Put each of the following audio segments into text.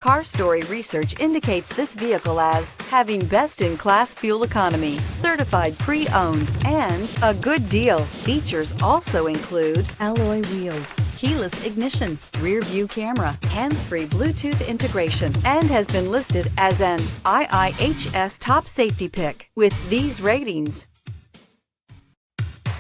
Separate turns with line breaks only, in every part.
Car Story research indicates this vehicle as having best-in-class fuel economy, certified pre-owned, and a good deal. Features also include alloy wheels, keyless ignition, rear view camera, hands-free Bluetooth integration, and has been listed as an IIHS top safety pick. With these ratings,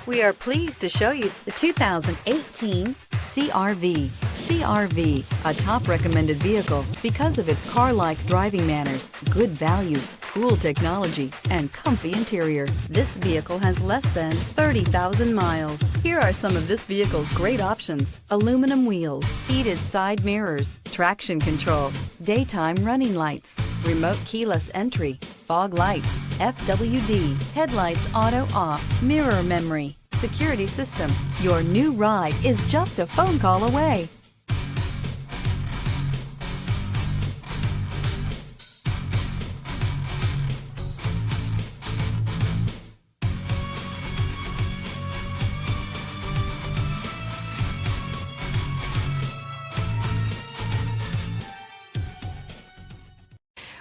we are pleased to show you the 2018 CR-V. CR-V, a top recommended vehicle because of its car-like driving manners, good value, cool technology, and comfy interior. This vehicle has less than 30,000 miles. Here are some of this vehicle's great options: aluminum wheels, heated side mirrors, traction control, daytime running lights, remote keyless entry, fog lights, FWD, headlights auto off, mirror memory, security system. Your new ride is just a phone call away.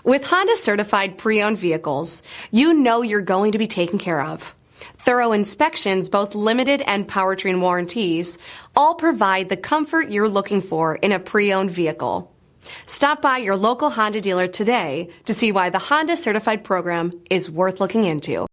With Honda certified pre-owned vehicles, you know you're going to be taken care of. Thorough inspections, both limited and powertrain warranties, all provide the comfort you're looking for in a pre-owned vehicle. Stop by your local Honda dealer today to see why the Honda certified program is worth looking into.